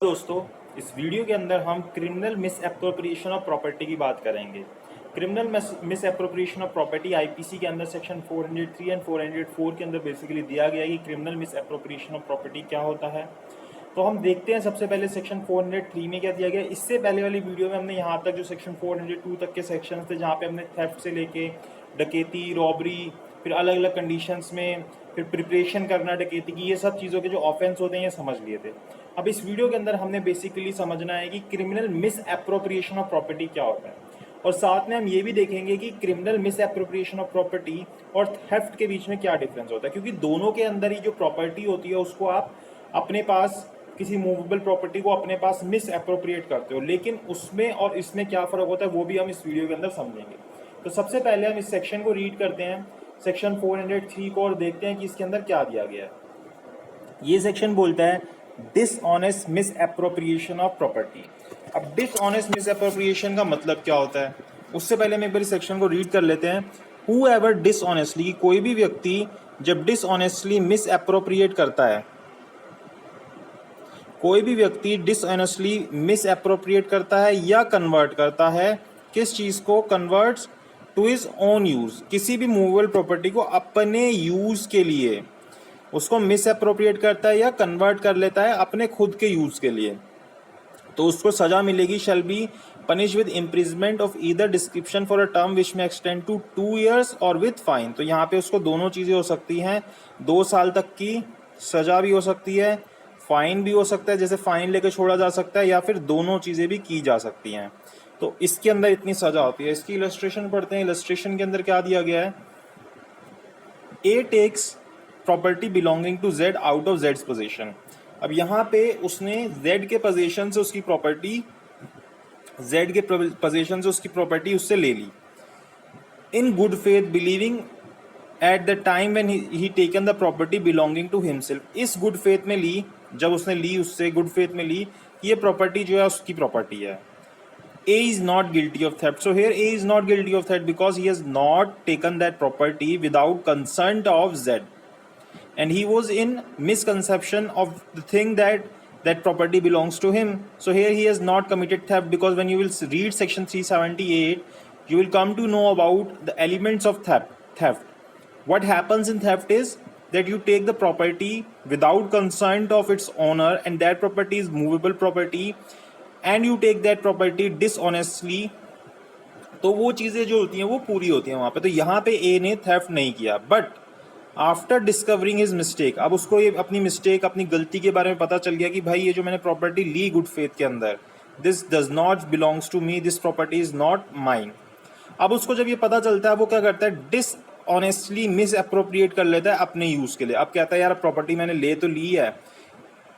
दोस्तों, इस वीडियो के अंदर हम criminal miss appropriation of property की बात करेंगे। Criminal miss appropriation of property IPC के अंदर सेक्शन 403 एंड 404 के अंदर बेसिकली दिया गया है कि criminal miss appropriation of property क्या होता है। तो हम देखते हैं सबसे पहले सेक्शन 403 में क्या दिया गया है। इससे पहले वाली वीडियो में हमने यहाँ तक जो सेक्शन 402 तक के सेक्शन थे, जहाँ पे हमने थेफ्ट से लेके डकैती, रॉबरी, फिर अलग अलग कंडीशंस में फिर प्रिपरेशन करना डकैती की, ये सब चीज़ों के जो ऑफेंस होते हैं ये समझ लिए थे। अब इस वीडियो के अंदर हमने बेसिकली समझना है कि criminal miss appropriation of property क्या होता है, और साथ में हम ये भी देखेंगे कि criminal miss appropriation of property और थेफ्ट के बीच में क्या डिफरेंस होता है, क्योंकि दोनों के अंदर ही जो प्रॉपर्टी होती है उसको आप अपने पास, किसी मूवेबल प्रॉपर्टी को अपने पास मिस एप्रोप्रिएट करते हो, लेकिन उसमें और इसमें क्या फ़र्क होता है वो भी हम इस वीडियो के अंदर समझेंगे। तो सबसे पहले हम इस सेक्शन को रीड करते हैं, सेक्शन 403 को, और देखते हैं कि इसके अंदर क्या दिया गया है। ये सेक्शन बोलता है dishonest miss appropriation of property. अब डिसऑनेस्ट मिस एप्रोप्रिएशन का मतलब क्या होता है, उससे पहले हम एक बार इस सेक्शन को रीड कर लेते हैं। हु एवर डिसऑनेस्टली, कोई भी व्यक्ति जब डिसऑनेस्टली मिस एप्रोप्रिएट करता है, कोई भी व्यक्ति डिसऑनेस्टली मिस एप्रोप्रिएट करता है या कन्वर्ट करता है, किस चीज़ को, converts to his own use, किसी भी मूवेबल प्रॉपर्टी को अपने यूज़ के लिए उसको मिस एप्रोप्रिएट करता है या कन्वर्ट कर लेता है अपने खुद के यूज़ के लिए, तो उसको सजा मिलेगी। Shall be punish with imprisonment of either description for a term which में एक्सटेंड टू 2 years और विद फाइन। तो यहाँ पे उसको दोनों चीज़ें हो सकती हैं, 2 साल तक की सजा भी हो सकती है, फाइन भी हो सकता है, जैसे फाइन लेके छोड़ा जा सकता है, या फिर दोनों चीज़ें भी की जा सकती हैं। तो इसके अंदर इतनी सजा होती है। इसकी इलस्ट्रेशन पढ़ते हैं। इलस्ट्रेशन के अंदर क्या दिया गया है, A takes property belonging to Z out of जेड्स पोजीशन। अब यहाँ पे उसने जेड के पोजीशन से उसकी प्रॉपर्टी, जेड के पोजीशन से उसकी प्रॉपर्टी उससे ले ली, in good faith believing at the time when he taken the property belonging to himself. इस गुड फेथ में ली, जब उसने ली उससे गुड फेथ में ली कि ये प्रॉपर्टी जो है उसकी प्रॉपर्टी है। A is not guilty of theft. So here A is not guilty of theft because he has not taken that property without consent of Z, and he was in misconception of the thing that that property belongs to him. So here he has not committed theft, because when you will read section 378, you will come to know about the elements of theft. What happens in theft is that you take the property without consent of its owner, and that property is movable property, and you take that property dishonestly. तो वो चीज़ें जो होती हैं वो पूरी होती हैं वहाँ पे। तो यहाँ पे ए ने थेफ्ट नहीं किया, but after discovering his mistake, अब उसको ये अपनी मिस्टेक, अपनी गलती के बारे में पता चल गया कि भाई ये जो मैंने प्रॉपर्टी ली गुड फेथ के अंदर, this does not belongs to me, this property is not mine. अब उसको जब ये पता चलता है, वो क्या करता है, डिसऑनेस्टली मिस अप्रोप्रिएट कर लेता है अपने यूज़ के लिए। अब कहता है यार प्रॉपर्टी मैंने ले तो ली है,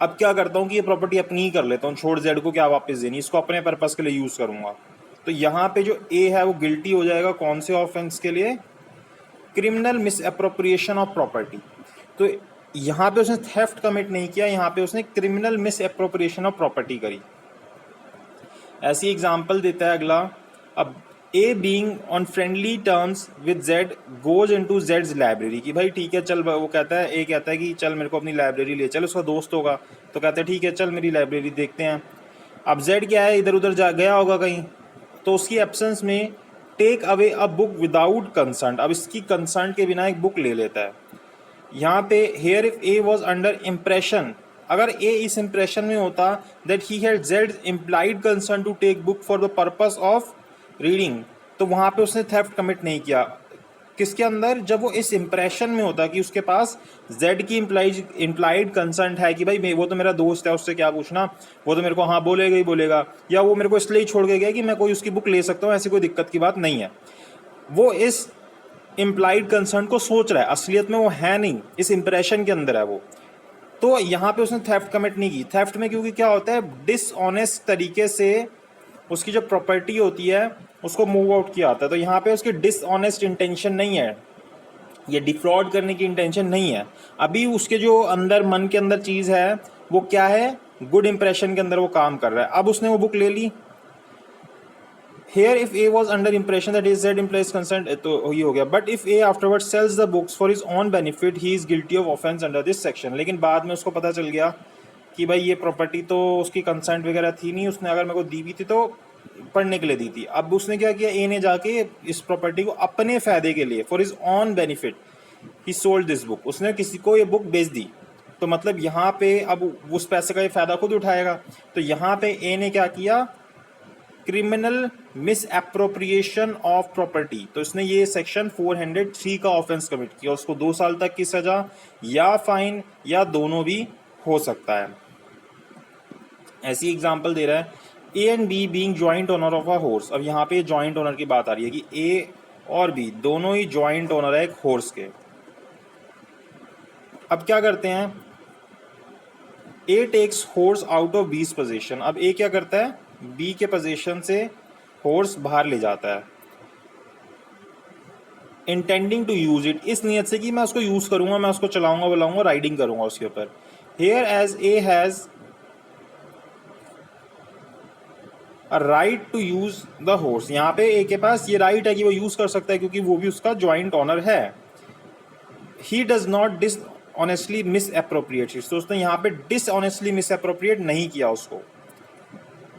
अब क्या करता हूँ कि ये प्रॉपर्टी अपनी ही कर लेता हूँ, छोड़ जेड को क्या वापस देनी, इसको अपने पर्पस के लिए यूज़ करूँगा। तो यहाँ पे जो ए है वो गिल्टी हो जाएगा कौन से ऑफेंस के लिए, criminal miss appropriation of property. तो यहाँ पे उसने थेफ्ट कमिट नहीं किया, यहाँ पे उसने criminal miss appropriation of property करी। ऐसी एग्जाम्पल देता है अगला। अब a being on friendly terms with Z goes into Jades library, कि भाई ठीक है चल, वो कहता है, ए कहता है कि चल मेरे को अपनी लाइब्रेरी ले चल, उसका दोस्त होगा तो कहता है ठीक है चल मेरी लाइब्रेरी देखते हैं। अब जेड क्या है, इधर उधर जा गया होगा कहीं, तो उसकी एब्सेंस में take away a book without consent, अब इसकी कंसर्ट के बिना एक बुक ले लेता है। यहाँ पे here if A was under impression, अगर ए इस इम्प्रेशन में होता that he had Z implied concern to take book for the purpose of reading, तो वहाँ पे उसने थेफ्ट कमिट नहीं किया। किसके अंदर, जब वो इस इम्प्रेशन में होता कि उसके पास जेड की इम्प्लाइड कंसर्ट है कि भाई वो तो मेरा दोस्त है, उससे क्या पूछना, वो तो मेरे को हाँ बोलेगा ही बोलेगा, या वो मेरे को इसलिए ही छोड़ के गया कि मैं कोई उसकी बुक ले सकता हूँ, ऐसी कोई दिक्कत की बात नहीं है। वो इस इम्प्लाइड कंसर्न को सोच रहा है, असलियत में वो है नहीं, इस इम्प्रेशन के अंदर है वो। तो यहाँ पे उसने थेफ्ट कमिट नहीं की। थेफ्ट में क्योंकि क्या होता है, डिसऑनेस्ट तरीके से उसकी जो प्रॉपर्टी होती है उसको मूव आउट किया आता है। तो यहाँ पे उसकी डिसऑनेस्ट इंटेंशन नहीं है, ये डिफ्रॉड करने की इंटेंशन नहीं है। अभी उसके जो अंदर, मन के अंदर चीज़ है वो क्या है, गुड इंप्रेशन के अंदर वो काम कर रहा है। अब उसने वो बुक ले ली। Here if A was under impression that his Z implies consent, तो ये हो गया। But if A afterwards sells the books for his own benefit, he is guilty of offense under this section। लेकिन बाद में उसको पता चल गया कि भाई ये प्रॉपर्टी तो उसकी कंसेंट वगैरह थी नहीं, उसने अगर मेरे को दी भी थी तो पढ़ने के लिए दी थी। अब उसने क्या किया, ए ने जाके इस प्रॉपर्टी को अपने फायदे के लिए, for his on benefit, he sold this book, उसने किसी को ये बुक बेच दी। तो मतलब यहाँ पे अब उस पैसे का ये फायदा खुद उठाएगा। तो यहाँ पे ए ने क्या किया, criminal miss appropriation of property, तो इसने ये सेक्शन 403 का ऑफेंस कमिट किया। उसको 2 साल तक की सजा या फाइन या दोनों भी हो सकता है। ऐसी एग्जांपल दे रहा है, A and B being joint owner of a horse. अब यहाँ पे जॉइंट ओनर की बात आ रही है कि ए और बी दोनों ही जॉइंट ओनर है एक हॉर्स के। अब क्या करते हैं, A takes horse out of B's possession. अब ए क्या करता है, बी के पोजीशन से हॉर्स बाहर ले जाता है, इंटेंडिंग टू यूज इट, इस नियत से कि मैं उसको यूज करूंगा, मैं उसको चलाऊंगा बुलाऊंगा, राइडिंग करूंगा उसके ऊपर। Here as A has a right to use the horse, यहाँ पे ए के पास ये राइट है कि वो यूज कर सकता है क्योंकि वो भी उसका ज्वाइंट ऑनर है। ही does not dishonestly miss appropriate, तो उसने यहाँ पे डिसऑनेस्टली मिस एप्रोप्रिएट नहीं किया उसको।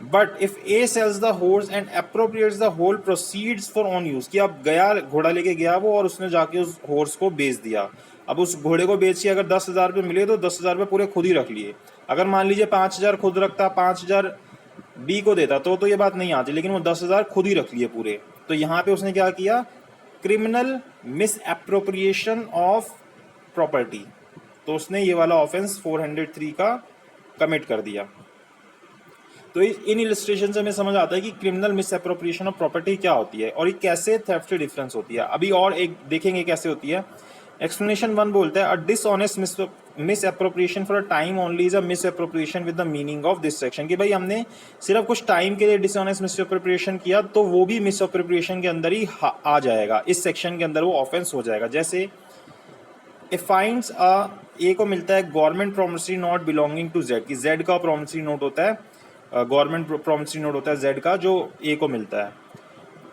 But if A sells the horse and appropriates the whole proceeds for own use, कि अब गया घोड़ा लेके गया वो और उसने जाके उस हॉर्स को बेच दिया। अब उस घोड़े को बेच के अगर 10,000 रुपये मिले तो 10,000 रुपये पूरे खुद ही रख लिए। अगर मान लीजिए 5,000 खुद रखता, 5,000 बी को देता तो ये बात नहीं आती, लेकिन वो 10,000 खुद ही रख लिए पूरे। तो यहाँ पे उसने क्या किया, criminal miss appropriation of property, तो उसने ये वाला ऑफेंस 403 का कमिट कर दिया। तो इन इलस्ट्रेशन से हमें समझ आता है कि criminal miss appropriation of property क्या होती है और ये कैसे थेफ्ट से डिफरेंस होती है। अभी और एक देखेंगे कैसे होती है। एक्सप्लेनेशन 1 बोलता है, a dishonest misappropriation for a time only is a misappropriation with the meaning of this section, कि भाई हमने सिर्फ कुछ टाइम के लिए डिसऑनेस्ट मिस एप्रोप्रिएशन किया तो वो भी मिस एप्रोप्रिएशन के अंदर ही आ जाएगा, इस सेक्शन के अंदर वो ऑफेंस हो जाएगा। जैसे इफ फाइंड्स ए को मिलता है government promissory note belonging to Z, कि जेड का प्रॉमिसरी नोट होता है, गवर्नमेंट प्रॉमिसरी नोट होता है जेड का जो ए को मिलता है।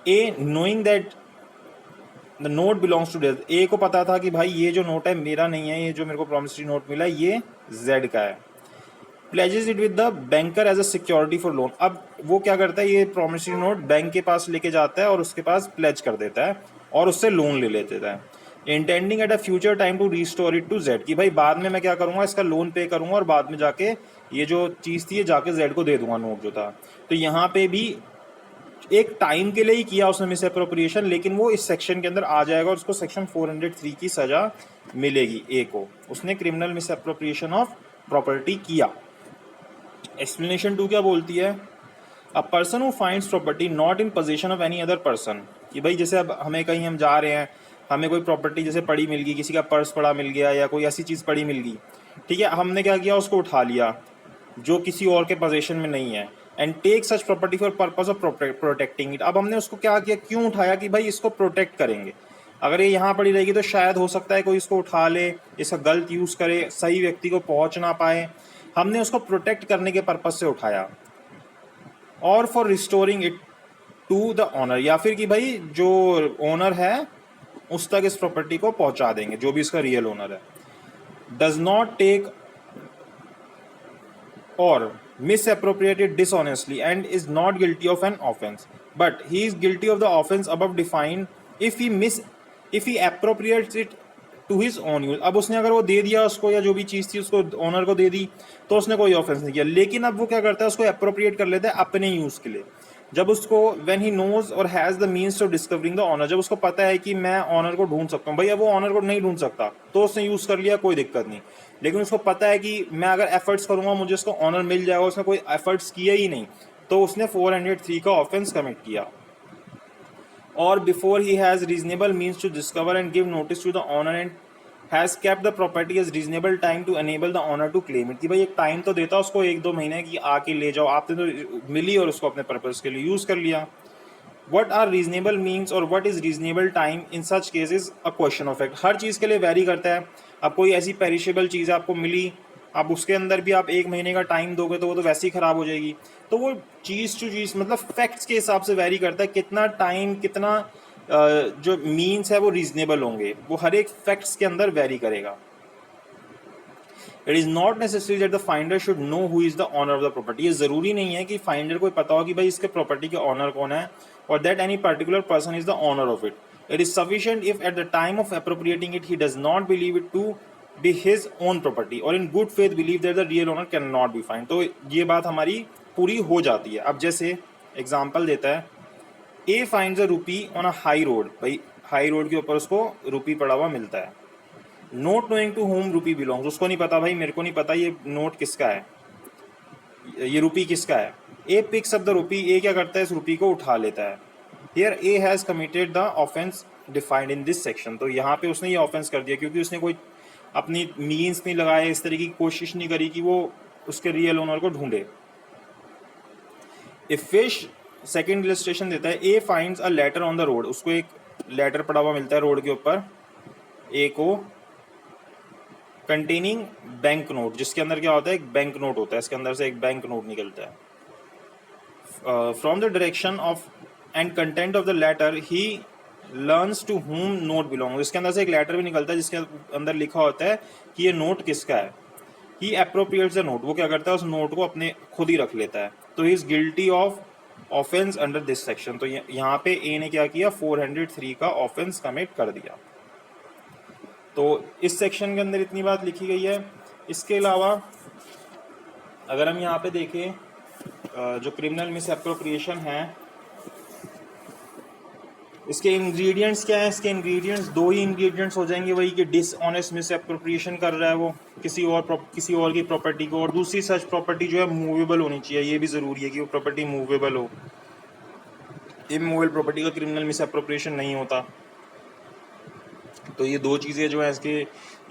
A knowing that the note belongs to Z, A को पता था कि भाई ये जो नोट है मेरा नहीं है, ये जो मेरे को प्रॉमिसरी नोट मिला है ये जेड का है। Pledges it with the banker as a security for loan, अब वो क्या करता है, ये प्रॉमिसरी नोट बैंक के पास लेके जाता है और उसके पास प्लेज कर देता है और उससे लोन ले लेता है। Intending at a future time to restore it to Z, कि भाई बाद में मैं क्या करूंगा, इसका लोन पे करूंगा और बाद में जाके ये जो चीज़ थी ये जाके जेड को दे दूंगा, नोट जो था। तो यहाँ पे भी एक टाइम के लिए ही किया उसने मिस एप्रोप्रिएशन, लेकिन वो इस सेक्शन के अंदर आ जाएगा और उसको सेक्शन 403 की सजा मिलेगी ए को, उसने criminal miss appropriation of property किया। एक्सप्लेनेशन 2 क्या बोलती है, a person who finds property not in position of any other person, कि भाई जैसे अब हमें कहीं हम जा रहे हैं, हमें कोई प्रॉपर्टी जैसे पड़ी मिल गई, किसी का पर्स पड़ा मिल गया या कोई ऐसी चीज़ पड़ी मिल गई, ठीक है, हमने क्या किया, उसको उठा लिया जो किसी और के पोजीशन में नहीं है, and take such property for purpose of protecting it. अब हमने उसको क्या किया, क्यों उठाया, कि भाई इसको प्रोटेक्ट करेंगे, अगर ये यहाँ पड़ी रहेगी तो शायद हो सकता है कोई इसको उठा ले, इसका गलत यूज़ करे, सही व्यक्ति को पहुँच ना पाए, हमने उसको प्रोटेक्ट करने के पर्पज से उठाया। और for restoring it to the owner, या फिर कि भाई जो ओनर है उस तक इस प्रॉपर्टी को पहुंचा देंगे, जो भी इसका रियल ओनर है। डज नॉट टेक और misappropriated dishonestly and is not guilty of an offence, but he is guilty of the offence above defined if he appropriates it to his own use. अब उसने अगर वो दे दिया उसको, या जो भी चीज़ थी उसको ओनर को दे दी, तो उसने कोई ऑफेंस नहीं किया, लेकिन अब वो क्या करता है, उसको एप्रोप्रिएट कर लेता है अपने यूज़ के लिए। जब उसको व्हेन ही नोज और has the means of discovering the owner, जब उसको पता है कि मैं ऑनर को ढूंढ सकता हूँ, भैया वो ऑनर को नहीं ढूंढ सकता तो उसने यूज़ कर लिया, कोई दिक्कत नहीं, लेकिन उसको पता है कि मैं अगर एफर्ट्स करूँगा मुझे उसको ऑनर मिल जाएगा, उसने कोई एफर्ट्स किया ही नहीं, तो उसने 403 का ऑफेंस कमिट किया। और before he has reasonable means to discover and give notice to the owner and has kept the property as reasonable time to enable the owner to claim it, कि भाई एक टाइम तो देता उसको 1-2 महीने की, आके ले जाओ, आपने तो मिली और उसको अपने पर्पज़ के लिए यूज़ कर लिया। वट आर रीजनेबल मीन्स और what is reasonable time in such cases a question of fact, हर चीज़ के लिए वेरी करता है। अब कोई ऐसी पेरिशेबल चीज़ आपको मिली, अब उसके अंदर भी आप 1 महीने का टाइम दोगे तो वो तो वैसे ही ख़राब हो जाएगी, तो वो चीज़ टू चीज़ मतलब फैक्ट्स के हिसाब से वेरी करता है, कितना टाइम, कितना जो मीन्स है वो रीजनेबल होंगे, वो हर एक फैक्ट्स के अंदर वेरी करेगा। It is not necessary that the finder should know who is the owner of the property. ये ज़रूरी नहीं है कि फाइंडर को पता हो कि भाई इसके प्रॉपर्टी के ऑनर कौन है, और that any particular person is the owner of it. It is sufficient if at the time of appropriating it he does not believe it to be his own property और in good faith believe that the real owner can not be find. तो ये बात हमारी पूरी हो जाती है। अब जैसे एग्जाम्पल देता है, ए फाइंड्स अ रूपी ऑन अ हाई रोड, भाई हाई रोड के ऊपर उसको रूपी पड़ा हुआ मिलता है। नोट नोइंग टू होम रूपी बिलोंग्स, उसको नहीं पता, भाई मेरे को नहीं पता ये नोट किसका है, ये रूपी किसका है। ए पिक्स अप द रूपी, ए क्या करता है, इस रूपी को उठा लेता है। Here A has committed the offence defined in this section. तो यहाँ पे उसने ये ऑफेंस कर दिया क्योंकि उसने कोई अपनी मीन्स नहीं लगाए, इस तरीके की कोशिश नहीं करी कि वो उसके रियल ओनर को ढूंढे। ए फिश, सेकेंड इलस्ट्रेशन देता है, A finds a letter on the road, उसको एक लेटर पड़ा हुआ मिलता है रोड के ऊपर ए को, कंटेनिंग बैंक नोट, जिसके अंदर क्या होता है, एक बैंक नोट होता है, इसके अंदर से एक बैंक नोट निकलता है। From the direction of and content of the letter he learns to whom note belong, इसके अंदर से एक लेटर भी निकलता है जिसके अंदर लिखा होता है कि ये नोट किसका है। ही अप्रोप्रिएट्स द नोट, वो क्या करता है, उस नोट को अपने खुद ही रख लेता है। तो ही is guilty of offence under this section. तो यहाँ पे ए ने क्या किया, 403 का ऑफेंस कमिट कर दिया। तो इस सेक्शन के अंदर इतनी बात लिखी गई है। इसके अलावा अगर हम यहाँ पे देखें जो क्रिमिनल मिस एप्रोप्रिएशन है, इसके इंग्रेडिएंट्स क्या है, इसके इंग्रेडिएंट्स दो ही इंग्रेडिएंट्स हो जाएंगे, वही कि डिसऑनेस्ट मिस एप्रोप्रिएशन कर रहा है वो किसी और की प्रॉपर्टी को, और दूसरी सच प्रॉपर्टी जो है मूवेबल होनी चाहिए। ये भी ज़रूरी है कि वो प्रॉपर्टी मूवेबल हो, इमूवेबल प्रॉपर्टी का क्रिमिनल मिस एप्रोप्रिएशन नहीं होता। तो ये दो चीज़ें जो है इसके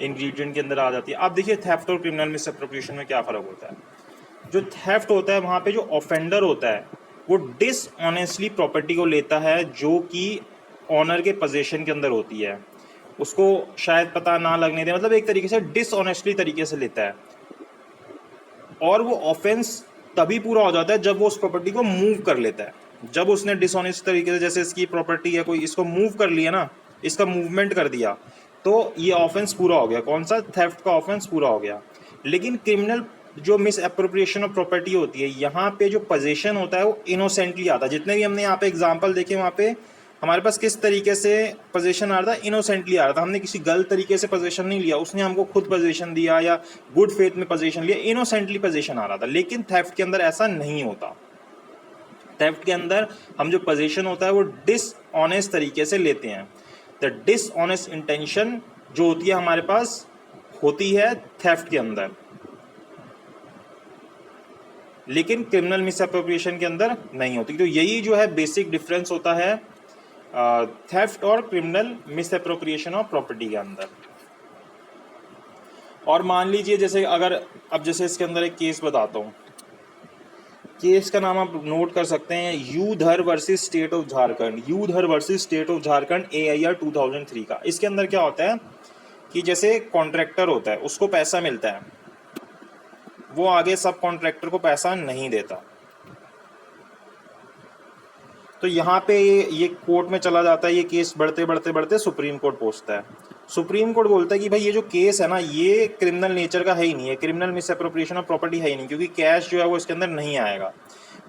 इंग्रेडिएंट के अंदर आ जाती है। अब देखिए थेफ्ट और क्रिमिनल मिस एप्रोप्रिएशन में क्या फ़र्क होता है। जो थेफ्ट होता है वहाँ पे जो ऑफेंडर होता है वो डिसऑनेस्टली प्रॉपर्टी को लेता है जो कि ऑनर के पोजीशन के अंदर होती है, उसको शायद पता ना लगने दे, मतलब एक तरीके से डिसऑनेस्टली तरीके से लेता है। और वो ऑफेंस तभी पूरा हो जाता है जब वो उस प्रॉपर्टी को मूव कर लेता है। जब उसने डिसऑनेस्ट तरीके से, जैसे इसकी प्रॉपर्टी है कोई, इसको मूव कर लिया ना, इसका मूवमेंट कर दिया, तो ये ऑफेंस पूरा हो गया। कौन सा, थेफ्ट का ऑफेंस पूरा हो गया। लेकिन क्रिमिनल जो मिस एप्रोप्रिएशन ऑफ प्रॉपर्टी होती है, यहाँ पे जो पोजीशन होता है वो इनोसेंटली आता है। जितने भी हमने यहाँ पे एग्जांपल देखे वहाँ पे हमारे पास किस तरीके से पोजीशन आ रहा था, इनोसेंटली आ रहा था। हमने किसी गलत तरीके से पोजीशन नहीं लिया, उसने हमको खुद पोजीशन दिया या गुड फेथ में पोजीशन लिया, इनोसेंटली पोजीशन आ रहा था। लेकिन थेफ्ट के अंदर ऐसा नहीं होता। थेफ्ट के अंदर हम जो पोजीशन होता है वो डिसऑनेस्ट तरीके से लेते हैं। द डिसऑनेस्ट इंटेंशन जो होती है हमारे पास होती है थेफ्ट के अंदर, लेकिन क्रिमिनल मिस एप्रोप्रिएशन के अंदर नहीं होती। तो यही जो है बेसिक डिफरेंस होता है थेफ्ट और criminal miss appropriation of property के अंदर। और मान लीजिए जैसे अगर अब जैसे इसके अंदर एक केस बताता हूँ, केस का नाम आप नोट कर सकते हैं, Yudhar versus state of Jharkhand, Yudhar versus state of Jharkhand AIR 2003 का। इसके अंदर क्या होता है कि जैसे कॉन्ट्रैक्टर होता है, उसको पैसा मिलता है, वो आगे सब कॉन्ट्रैक्टर को पैसा नहीं देता। तो यहाँ पे ये कोर्ट में चला जाता है, ये केस बढ़ते बढ़ते बढ़ते सुप्रीम कोर्ट पहुँचता है। सुप्रीम कोर्ट बोलता है कि भाई ये जो केस है ना, ये क्रिमिनल नेचर का है ही नहीं है, criminal miss appropriation of property है ही नहीं, क्योंकि कैश जो है वो इसके अंदर नहीं आएगा।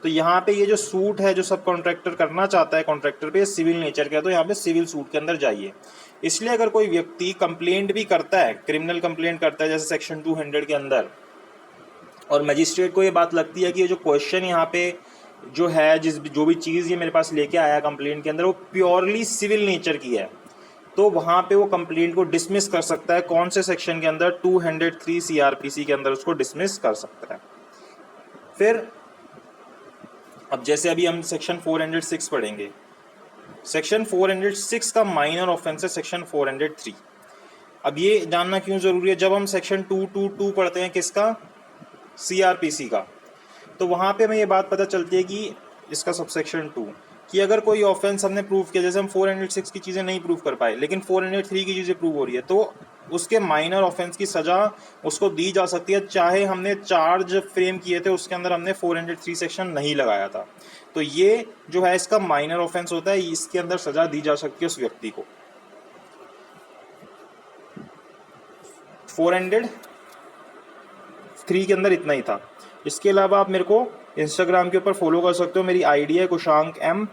तो यहाँ पे ये जो सूट है जो सब कॉन्ट्रैक्टर करना चाहता है कॉन्ट्रैक्टर पे, सिविल नेचर का है, तो यहाँ पे सिविल सूट के अंदर जाइए। इसलिए अगर कोई व्यक्ति कंप्लेंट भी करता है, क्रिमिनल कंप्लेंट करता है जैसे सेक्शन 200 के अंदर, और मजिस्ट्रेट को ये बात लगती है कि ये जो क्वेश्चन यहाँ पे जो है, जो भी चीज़ ये मेरे पास लेके आया कंप्लेंट के अंदर वो प्योरली सिविल नेचर की है, तो वहाँ पे वो कंप्लेंट को डिसमिस कर सकता है। कौन से सेक्शन के अंदर, 203 CRPC के अंदर उसको डिसमिस कर सकता है। फिर अब जैसे अभी हम सेक्शन 406 पढ़ेंगे, सेक्शन 406 का माइनर ऑफेंस है सेक्शन 403। अब ये जानना क्यों ज़रूरी है, जब हम सेक्शन 222 पढ़ते हैं किसका, CRPC का, तो वहाँ पे हमें ये बात पता चलती है कि इसका सबसेक्शन 2 कि अगर कोई ऑफेंस हमने प्रूव किया, जैसे हम 406 की चीज़ें नहीं प्रूव कर पाए लेकिन 403 की चीज़ें प्रूव हो रही है, तो उसके माइनर ऑफेंस की सज़ा उसको दी जा सकती है, चाहे हमने चार्ज फ्रेम किए थे उसके अंदर हमने 403 सेक्शन नहीं लगाया था। तो ये जो है इसका माइनर ऑफेंस होता है, इसके अंदर सज़ा दी जा सकती है उस व्यक्ति को। 400 3 के अंदर इतना ही था। इसके अलावा आप मेरे को इंस्टाग्राम के ऊपर फॉलो कर सकते हो, मेरी आईडी है कुशांक एम।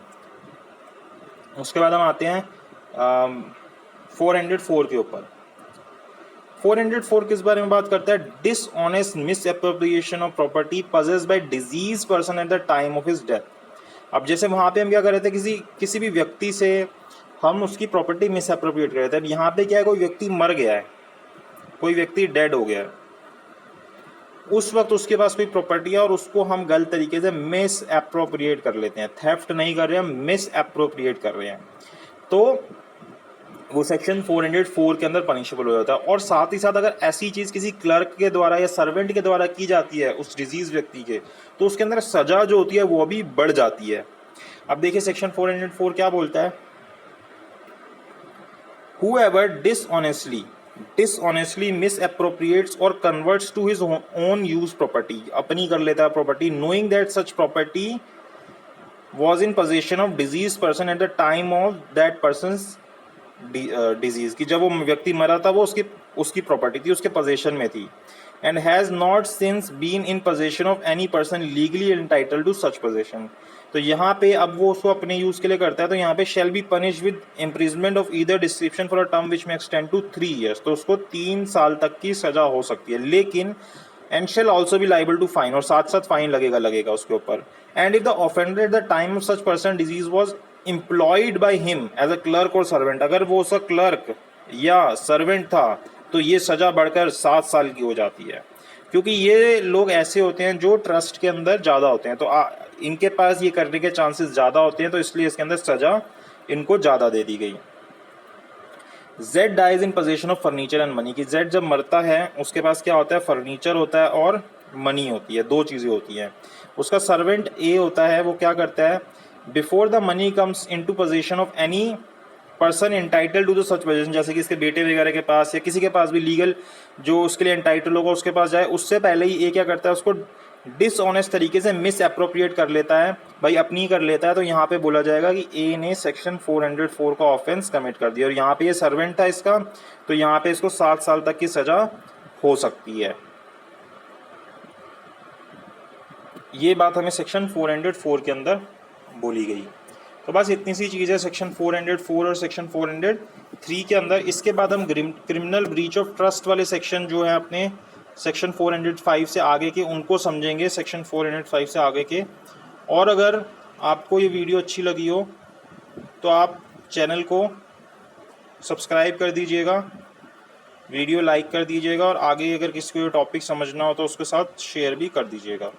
उसके बाद हम आते हैं 404 के ऊपर। 404 किस बारे में बात करता है? Dishonest miss appropriation of property possessed bye disease person at the time of his death. अब जैसे वहाँ पे हम क्या कर रहे थे, किसी भी व्यक्ति से हम उसकी प्रॉपर्टी मिस एप्रोप्रिएट कर रहे थे। अब यहाँ पे क्या है, कोई व्यक्ति मर गया है, कोई व्यक्ति डेड हो गया है, उस वक्त उसके पास कोई प्रॉपर्टी है और उसको हम गलत तरीके से मिस एप्रोप्रिएट कर लेते हैं। थेफ्ट नहीं कर रहे हैं, मिस एप्रोप्रिएट कर रहे हैं, तो वो सेक्शन 404 के अंदर पनिशेबल हो जाता है। और साथ ही साथ अगर ऐसी चीज़ किसी क्लर्क के द्वारा या सर्वेंट के द्वारा की जाती है उस डिजीज व्यक्ति के, तो उसके अंदर सजा जो होती है वो भी बढ़ जाती है। अब देखिए सेक्शन 404 क्या बोलता है? Whoever dishonestly misappropriates or converts to his own use property, अपनी कर लेता है property, knowing that such property was in possession of deceased person at the time of that person's disease, कि जब वो व्यक्ति मरा था वो उसकी प्रॉपर्टी थी, उसके पोजेशन में थी, and has not since been in possession of any person legally entitled to such possession। तो यहाँ पे अब वो उसको अपने यूज के लिए करता है, तो यहाँ पे shall be punished with imprisonment of either description for a term which may extend to 3 years, तो उसको 3 साल तक की सजा हो सकती है। लेकिन and shall also be liable to fine, और साथ साथ फाइन लगेगा उसके ऊपर। and if the offender at the time of such person disease was employed by him as a clerk or servant, अगर वो उसका क्लर्क या सर्वेंट था तो ये सजा बढ़कर 7 साल की हो जाती है। क्योंकि ये लोग ऐसे होते हैं जो ट्रस्ट के अंदर ज़्यादा होते हैं, तो इनके पास ये करने के चांसेस ज़्यादा होते हैं, तो इसलिए इसके अंदर सजा इनको ज़्यादा दे दी गई। Z dies in possession of furniture and money, कि जेड जब मरता है उसके पास क्या होता है? फर्नीचर होता है और मनी होती है, 2 चीज़ें होती हैं। उसका सर्वेंट ए होता है, वो क्या करता है? Before the money comes into position of any person entitle to the such position, जैसे कि इसके बेटे वगैरह के पास या किसी के पास भी लीगल जो उसके लिए एंटाइटल होगा उसके पास जाए, उससे पहले ही ये क्या करता है? उसको डिसऑनेस्ट तरीके से मिस एप्रोप्रिएट कर लेता है, भाई अपनी कर लेता है। तो यहाँ पे बोला जाएगा कि ए ने सेक्शन 404 का ऑफेंस कमिट कर दिया, और यहाँ पे ये सर्वेंट था इसका, तो यहाँ पे इसको 7 साल तक की सजा हो सकती है। ये बात हमें सेक्शन 404 के अंदर बोली गई। तो बस इतनी सी चीज़ है सेक्शन 404 और सेक्शन 403 के अंदर। इसके बाद हम क्रिमिनल ब्रीच ऑफ ट्रस्ट वाले सेक्शन जो है अपने सेक्शन 405 से आगे के, उनको समझेंगे सेक्शन 405 से आगे के। और अगर आपको ये वीडियो अच्छी लगी हो तो आप चैनल को सब्सक्राइब कर दीजिएगा, वीडियो लाइक कर दीजिएगा, और आगे अगर किसी को ये टॉपिक समझना हो तो उसके साथ शेयर भी कर दीजिएगा।